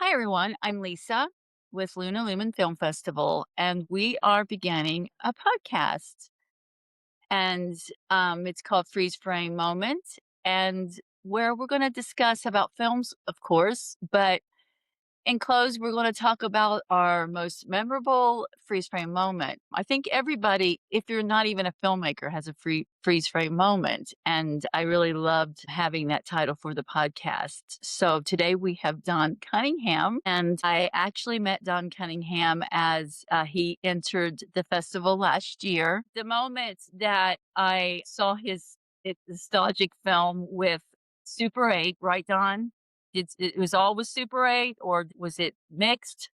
Hi, everyone. I'm Lisa with Luna Lumen Film Festival, and we are beginning a podcast. And it's called Freeze Frame Moment, and where we're going to discuss about films, of course, but in close, we're going to talk about our most memorable freeze frame moment. I think everybody, if you're not even a filmmaker, has a freeze frame moment. And I really loved having that title for the podcast. So today we have Don Cunningham, and I actually met Don Cunningham as he entered the festival last year. The moment that I saw his nostalgic film with Super 8, right, Don? It was all with Super 8 or was it mixed?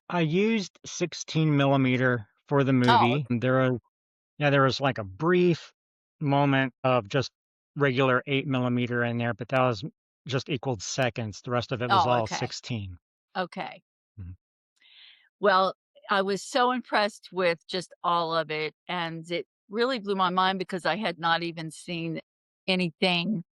I used 16 millimeter for the Oh, movie. There was like a brief moment of just regular 8 millimeter in there, but that was just equaled seconds. The rest of it was oh, all okay. 16. Okay. Mhm. Well, I was so impressed with just all of it, and it really blew my mind because I had not even seen anything.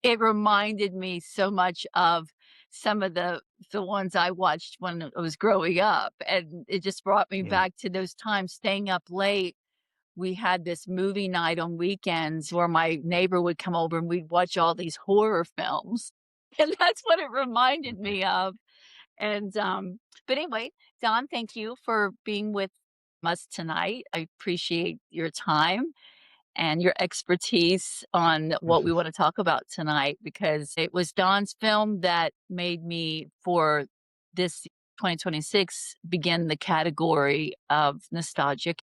It reminded me so much of some of the ones I watched when I was growing up, and it just brought me Yeah. back to those times staying up late. We had this movie night on weekends where my neighbor would come over and we'd watch all these horror films, and that's what it reminded Mhm. me of, and, but anyway, Don, thank you for being with us tonight. I appreciate your time and your expertise on what we wanna talk about tonight because it was Don's film that made me, for this 2026, begin the category of nostalgic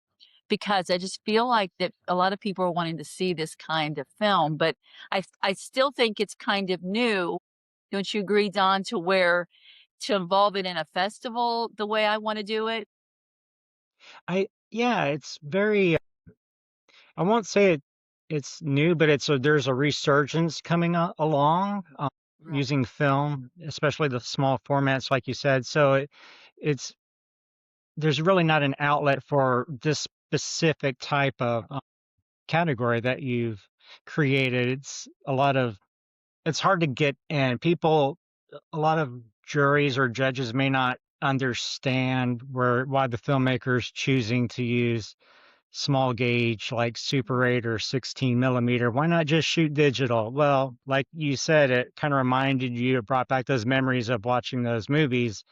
because I just feel like that a lot of people are wanting to see this kind of film, but I still think it's kind of new. Don't you agree, Don, to where to involve it in a festival the way I wanna do it? Yeah, it's very, I won't say it's new, but there's a resurgence coming along Right. using film, especially the small formats, like you said. It's there's really not an outlet for this specific type of category that you've created. It's hard to get in. A lot of juries or judges may not understand why the filmmaker's choosing to use small gauge like Super Right. 8 or 16 millimeter. Why not just shoot digital? Well, like you said, it kind of reminded you, it brought back those memories of watching those movies.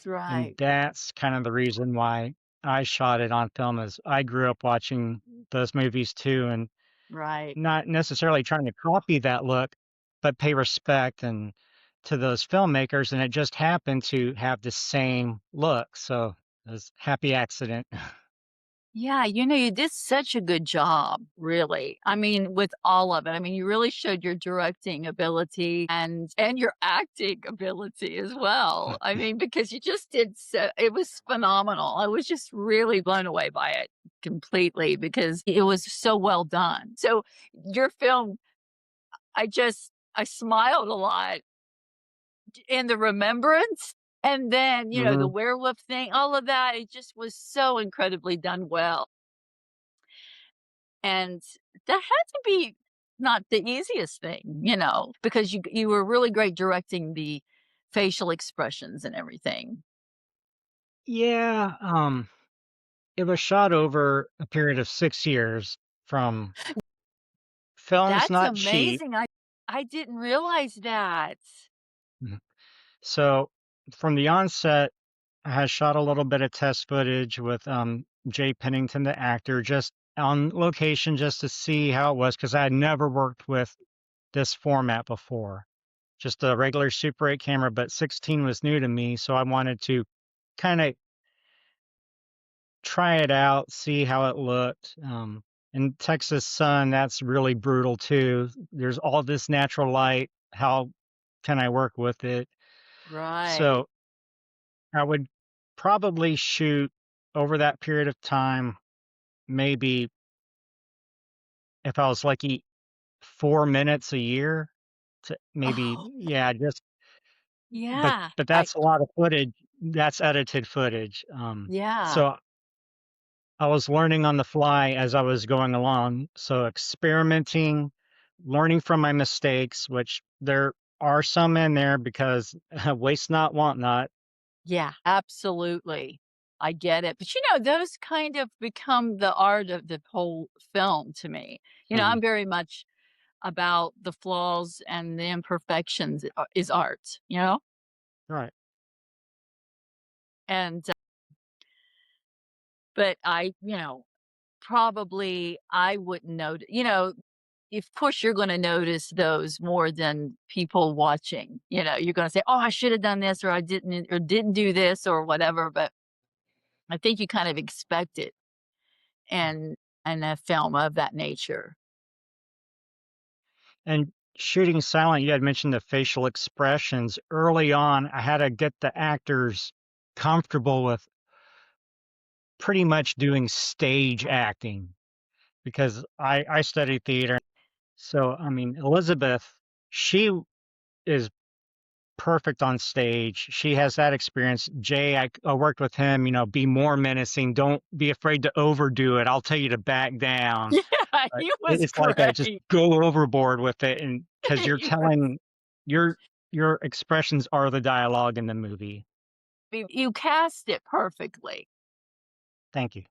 And Right. that's kind of the reason why I shot it on film is I grew up watching those movies too, and Right. not necessarily trying to copy that look, but pay respect and to those filmmakers, and it just happened to have the same look. So it was happy accident. Yeah, you did such a good job, really. I mean, with all of it. I mean, you really showed your directing ability and your acting ability as well. I mean, because you just did so it was phenomenal. I was just really blown away by it completely because it was so well done. So your film, I smiled a lot in the remembrance and then, the Hmm. werewolf thing, all of that, it just was so incredibly done well. And that had to be not the easiest thing, because you were really great directing the facial expressions and everything. Yeah, it was shot over a period of 6 years. From film's That's not cheap. amazing. I didn't realize that. Mhm. So from the onset, I had shot a little bit of test footage with Jay Pennington, the actor, just on location just to see how it was because I had never worked with this format before. Just a regular Super 8 camera, but 16 was new to me, so I wanted to kind of try it out, see how it looked. In Texas sun, that's really brutal too. There's all this natural light. How can I work with it? Right. So I would probably shoot over that period of time, maybe if I was lucky, 4 minutes a year to maybe, Oh, yeah, just, but, yeah. but I that's a lot of footage. That's edited footage. yeah. So I was learning on the fly as I was going along. So experimenting, learning from my mistakes, which they're are some in there because waste not, want not. Yeah, absolutely. I get it. But, you know, those kind of become the art of the whole film to me. You know, I'm Mhm. very much about the flaws and the imperfections is art, you know? Right. And, but probably I wouldn't of course you're gonna notice those more than people watching, you're gonna say, "Oh, I should have done this," or didn't do this," or whatever, but I think you kind of expect it in a film of that nature. And shooting silent, you had mentioned the facial expressions. Early on, I had to get the actors comfortable with pretty much doing stage acting because I studied theater. So, I mean, Elizabeth, she is perfect on stage. She has that experience. Jay, I worked with him, be more menacing. Don't be afraid to overdo it. I'll tell you to back down. Yeah, But he was it's like that, just great. go overboard with it. And because you're He was telling your your expressions are the dialogue in the movie. you cast it perfectly. Thank you.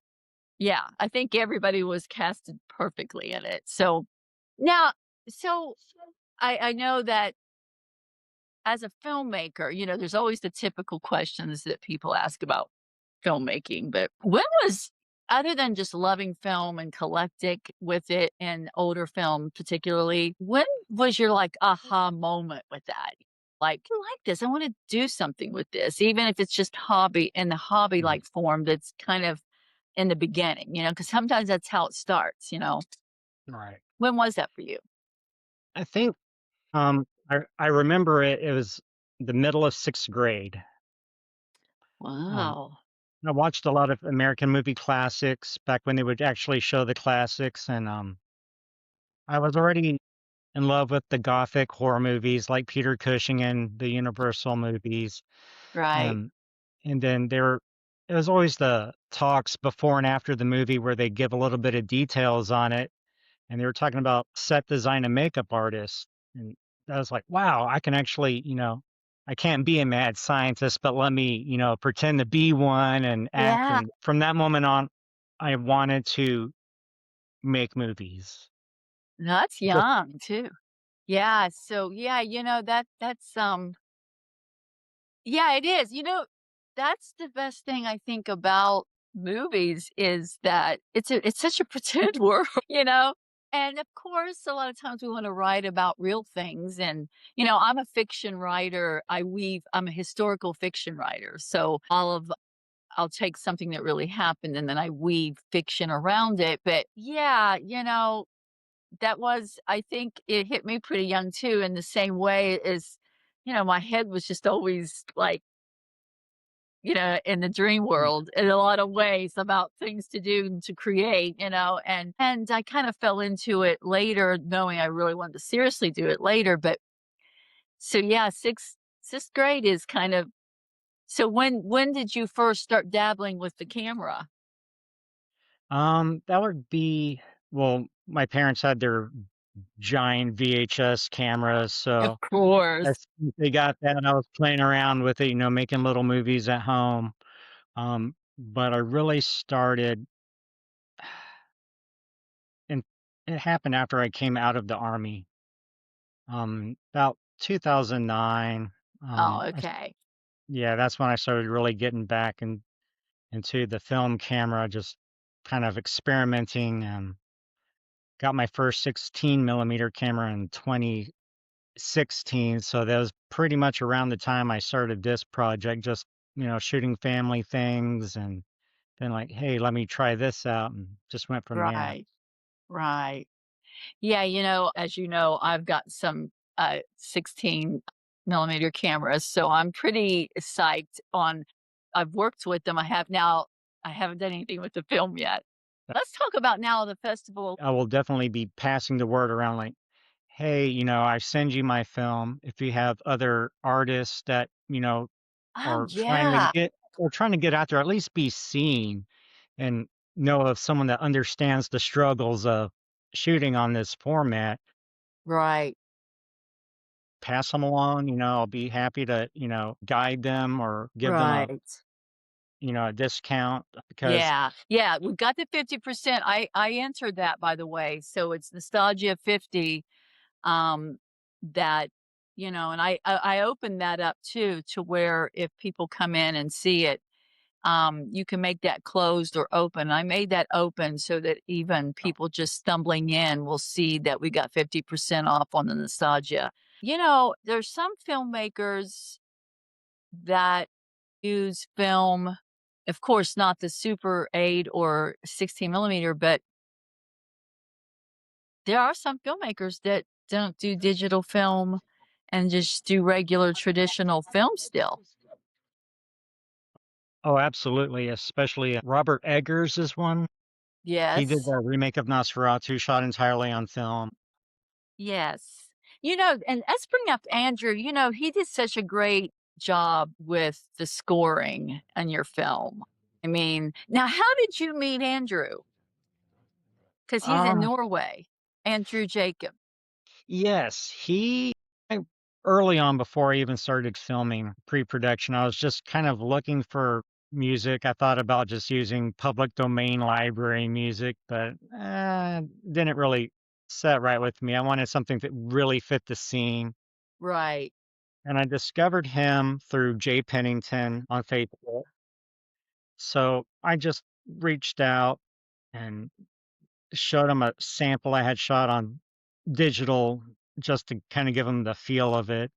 Yeah, I think everybody was casted perfectly in it. Now so I know that as a filmmaker, there's always the typical questions that people ask about filmmaking, but when was other than just loving film and collectic with it and older film particularly, when was your, like, aha moment with that? Like, "I like this, I wanna do something with this," even if it's just hobby in the Mhm. hobby-like form that's kind of in the beginning, because sometimes that's how it starts, you know? Right. When was that for you? I think I remember it was the middle of sixth grade. Um, Wow. I watched a lot of American movie classics back when they would actually show the classics, and I was already in love with the gothic horror movies like Peter Cushing and the Universal movies. Right. Um, and then it was always the talks before and after the movie where they give a little bit of details on it, and they were talking about set design and makeup artists, and I was like, wow, I can actually, I can't be a mad scientist, but let me, pretend to be one and act. Yeah. And from that moment on, I wanted to make movies. That's Just young too. Yeah, so yeah, yeah, it is. That's the best thing I think about movies is that it's such a pretend world, you know? And of course, a lot of times we want to write about real things. And, I'm a fiction writer. I'm a historical fiction writer. So I'll take something that really happened and then I weave fiction around it. But yeah, I think it hit me pretty young too, in the same way as, my head was just always like, in the dream mm, world in a lot of ways about things to do and to create, and I kind of fell into it later, knowing I really wanted to seriously do it later. But so yeah, sixth grade is kind of so when did you first start dabbling with the camera? that would be, well, my parents had their giant VHS cameras, Of so course. as soon as they got that, and I was playing around with it, making little movies at home. But I really started, and it happened after I came out of the army. About 2009. Oh, I s okay. Yeah, that's when I started really getting back into the film camera, just kind of experimenting, got my first 16 millimeter camera in 2016, so that was pretty much around the time I started this project, just, shooting family things and then like, "Hey, let me try this out," and just went from there. Right. Right. Yeah, as you know, I've got some 16 millimeter cameras, so I'm pretty psyched on I've worked with them. I haven't done anything with the film yet. Let's talk about now the festival. I will definitely be passing the word around like, "Hey, I send you my film. If you have other artists that, Oh, are yeah. trying to get out there, at least be seen and know of someone that understands the struggles of shooting on this format." Right. pass them along, I'll be happy to, guide them or give them a, Right. a discount because Yeah. Yeah, we got the 50%. I entered that, by the way, so it's Nostalgia 50, um, that, and I opened that up too to where if people come in and see it, you can make that closed or open. I made that open so that even people just stumbling in will see that we got 50% off on the Nostalgia. There's some filmmakers that use film, of course, not the Super 8 or 16 millimeter, but there are some filmmakers that don't do digital film and just do regular traditional film still. oh, absolutely, especially Robert Eggers is one. He did Yes. the remake of Nosferatu, shot entirely on film. Yes. And let's bring up Andrew. He did such a great job with the scoring on your film. I mean, now how did you meet Andrew? Because he's in Uh, Norway. Andrew Jacob. yes, early on before I even started filming pre-production, I was just kind of looking for music. I thought about just using public domain library music, but didn't really set right with me. I wanted something that really fit the scene. Right. And I discovered him through Jay Pennington on Facebook. So I just reached out and showed him a sample I had shot on digital just to kind of give him the feel of it.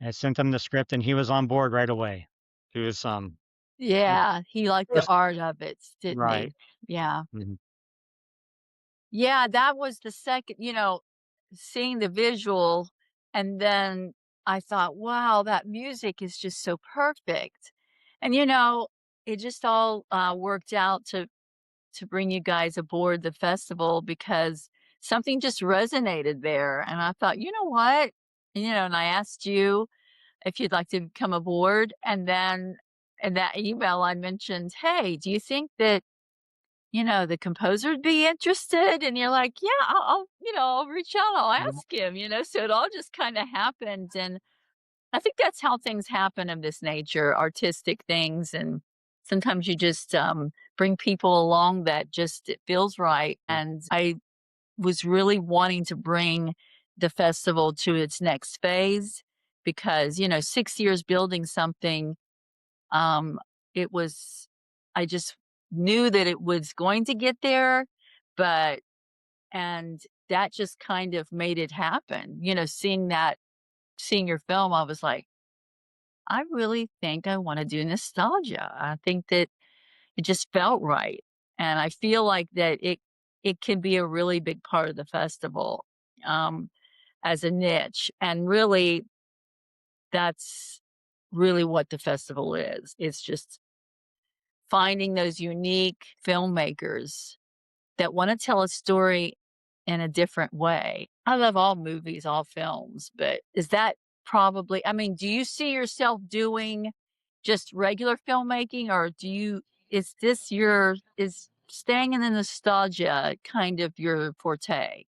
I sent him the script and he was on board right away. He was the Yeah, he liked the first art of it, didn't right. he? Yeah. Mhm. Yeah, that was the second, seeing the visual, and then I thought, "Wow, that music is just so perfect." And, it just all, worked out to bring you guys aboard the festival because something just resonated there, and I thought, "You know what?" And I asked you if you'd like to come aboard, and then in that email, I mentioned, "Hey, do you think that, the composer would be interested?" And you're like, "Yeah, I'll reach out, I'll Yeah. ask him," so it all just kinda happened, and I think that's how things happen of this nature, artistic things, and sometimes you just, bring people along that just it feels right, and I was really wanting to bring the festival to its next phase because, 6 years building something, um, it was I just knew that it was going to get there, but and that just kind of made it happen. Seeing your film, I was like, "I really think I wanna do nostalgia." I think that it just felt right, and I feel like that it can be a really big part of the festival, um, as a niche, and really, that's really what the festival is. It's just finding those unique filmmakers that wanna tell a story in a different way. I love all movies, all films, but is that probably I mean, do you see yourself doing just regular filmmaking, or is staying in the nostalgia kind of your forte?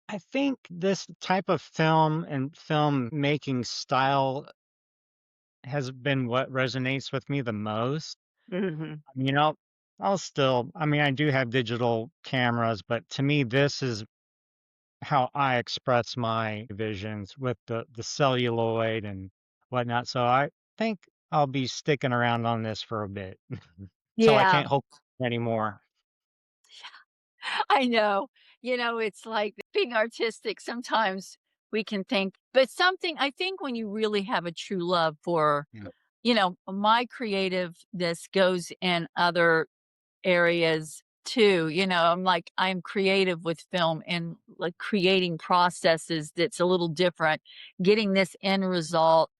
I think this type of film and film making style has been what resonates with me the most. Mhm. I mean, I'll still I mean, I do have digital cameras, but to me, this is how I express my visions with the celluloid and whatnot. So I think I'll be sticking around on this for a bit till I Yeah. can't hold anymore. I know. It's like being artistic, sometimes we can think, but something I think when you really have a true love for, Yeah. my creativeness goes in other areas too. I'm creative with film and like creating processes that's a little different, getting this end result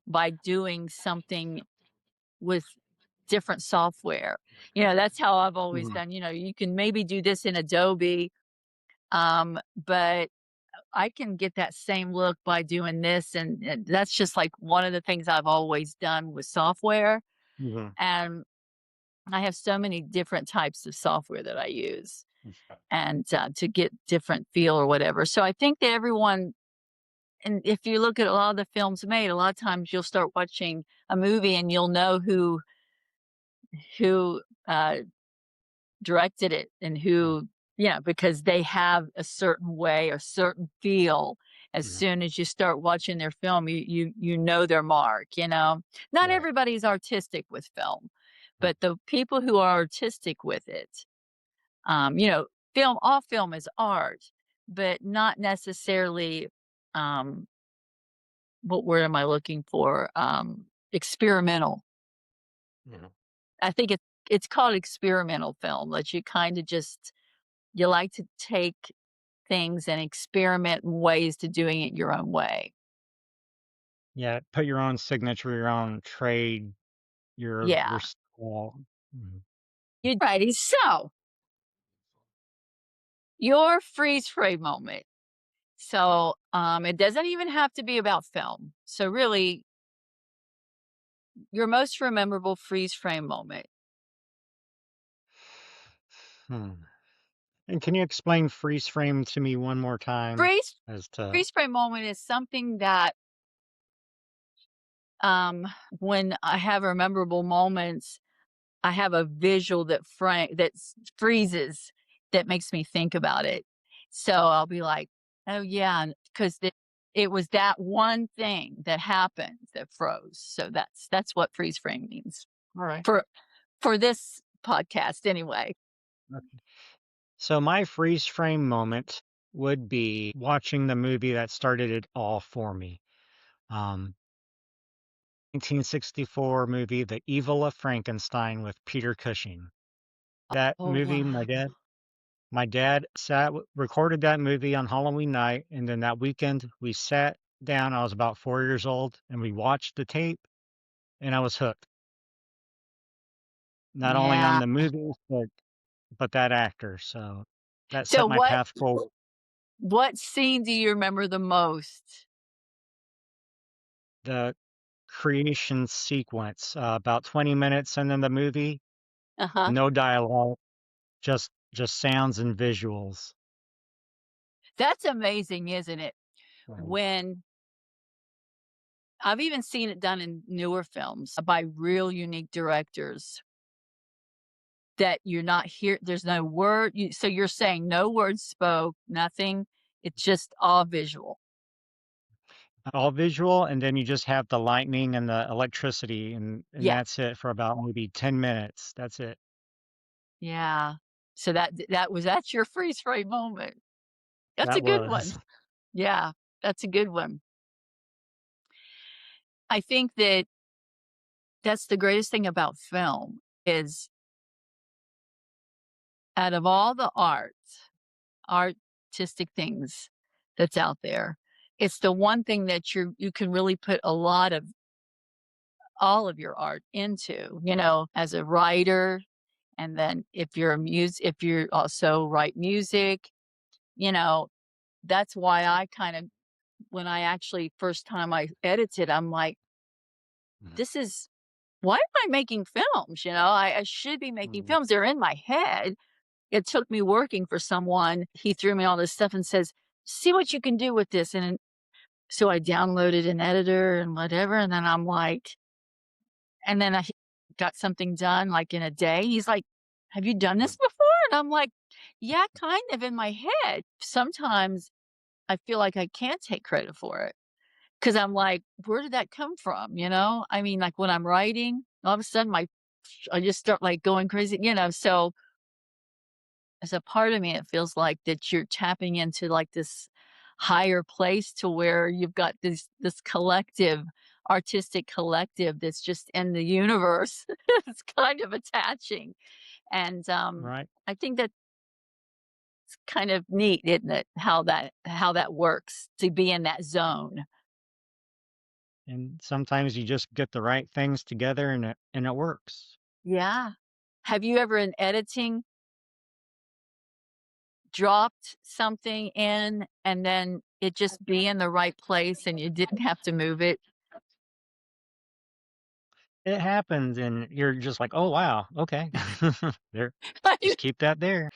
by doing something with different software. That's how I've always Mhm. done. You can maybe do this in Adobe, but I can get that same look by doing this. And that's just like one of the things I've always done with software. Mhm. And I have so many different types of software that I use and to get different feel or whatever. So I think that everyone and if you look at a lot of the films made, a lot of times you'll start watching a movie and you'll know who directed it and Right. who, yeah, because they have a certain way, a certain feel. As Mhm. soon as you start watching their film, you know their mark, you know? Not Right. everybody's artistic with film, Right. but the people who are artistic with it, you know, all film is art, but not necessarily, um, what word am I looking for? Experimental. Mhm. I think it's called experimental film, that you kinda just you like to take things and experiment in ways to doing it your own way. Yeah, put your own signature, your own trade, your Yeah. style. Mhm. You righty. So, your freeze frame moment. So, it doesn't even have to be about film. So really, your most memorable freeze frame moment. Hmm. And can you explain freeze frame to me one more time Freeze as to freeze frame moment is something that, um, when I have a memorable moments, I have a visual that freezes, that makes me think about it. So I'll be like, "Oh, yeah," because it was that one thing that happened that froze. So that's what freeze frame means all right. for for this podcast anyway. Okay. So my freeze frame moment would be watching the movie that started it all for me. 1964 movie, The Evil of Frankenstein with Peter Cushing. That Oh, movie, wow. my dad recorded that movie on Halloween night, and then that weekend we sat down. I was about 4 years old, and we watched the tape, and I was hooked. Not only on Yeah. the movie, but that actor. So that So set my path forward. what scene do you remember the most? The creation sequence, about 20 minutes into the movie, Uh-huh. no dialogue, just sounds and visuals. That's amazing, isn't it? Right. When I've even seen it done in newer films by real unique directors that you're not here there's no word so you're saying no words spoke, nothing, it's just all visual. All visual, and then you just have the lightning and the electricity, and Yeah, that's it for about maybe 10 minutes. That's it. yeah. So that's your freeze frame moment. That's a That good one. was. Yeah, that's a good one. I think that that's the greatest thing about film is out of all the artistic things that's out there, it's the one thing that you can really put a lot of all of your art into, you know, as a writer, and then if you're also write music, you know, that's why I kind of when I actually first time I edited, I'm like, Mhm. "This is why am I making films?" You know, I should be making Mhm. films. They're in my head. It took me working for someone. He threw me all this stuff and says, "See what you can do with this." And so I downloaded an editor and whatever, and then I'm like, and then I got something done like in a day. He's like, "Have you done Mhm. this before?" And I'm like, "Yeah, kind of in my head." Sometimes I feel like I can't take credit for it because I'm like, "Where did that come from?" You know? I mean, like when I'm writing, all of a sudden I just start like going crazy, you know? So as a part of me, it feels like that you're tapping into like this higher place to where you've got this collective, artistic collective that's just in the universe. It's kind of attaching. And Right. I think that's kind of neat, isn't it? How that works to be in that zone. And sometimes you just get the right things together and it works. Yeah. Have you ever in editing dropped something in and then it just be in the right place and you didn't have to move it? It happens and you're just like, "Oh, wow. Okay." There. Just keep that there.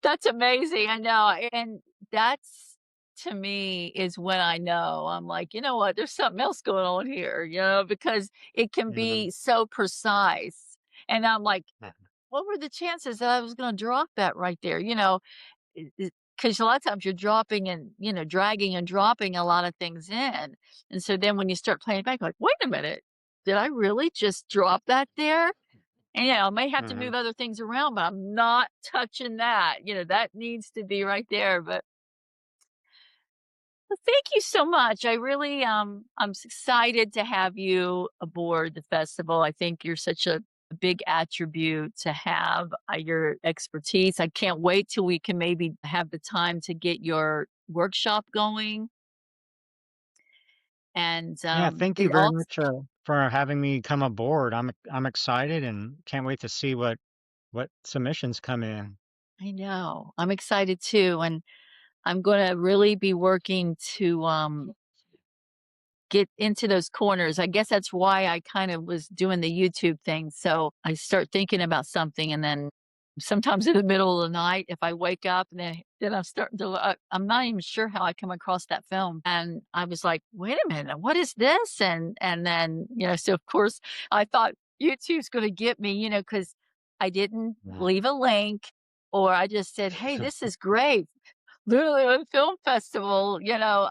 That's amazing, I know, and that's to me is when I know, I'm like, "You know what? There's something else going on here," because it can Mhm. be so precise, and I'm like, Yeah. "What were the chances that I was gonna drop that right there?" Because a lot of times you're dropping and, dragging and dropping a lot of things in, and so then when you start playing back, like, "Wait a minute, did I really just drop that there?" And, I may have to Mhm. move other things around, but I'm not touching that, that needs to be right there, but thank you so much. I really, I'm excited to have you aboard the festival. I think you're such a big attribute to have, your expertise. I can't wait till we can maybe have the time to get your workshop going. And Yeah, thank you it very also, much, for having me come aboard. I'm excited and can't wait to see what submissions come in. I know, I'm excited too. And I'm going to really be working to, get into those corners. I guess that's why I kind of was doing the YouTube thing. So I start thinking about something, and then sometimes in the middle of the night, if I wake up and then I'm starting to look, I'm not even sure how I come across that film. And I was like, wait a minute, what is this? And then, so of course I thought YouTube's going to get me, because I didn't Yeah. leave a link, or I just said, hey, this is great. Literally Film Festival,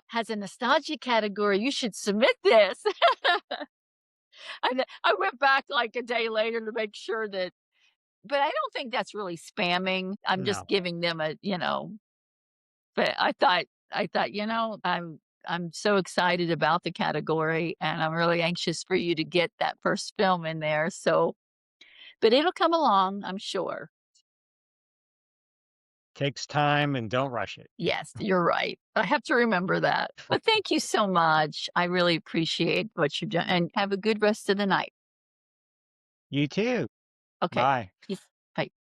has a nostalgia category. You should submit this. And I went back like a day later to make sure that, but I don't think that's really spamming. I'm just No. giving them but I thought, I'm so excited about the category, and I'm really anxious for you to get that first film in there. So, but it'll come along, I'm sure. Takes time and don't rush it. Yes, you're right. I have to remember that. But thank you so much. I really appreciate what you've done, and have a good rest of the night. You too. Okay. Bye. Yes. Bye.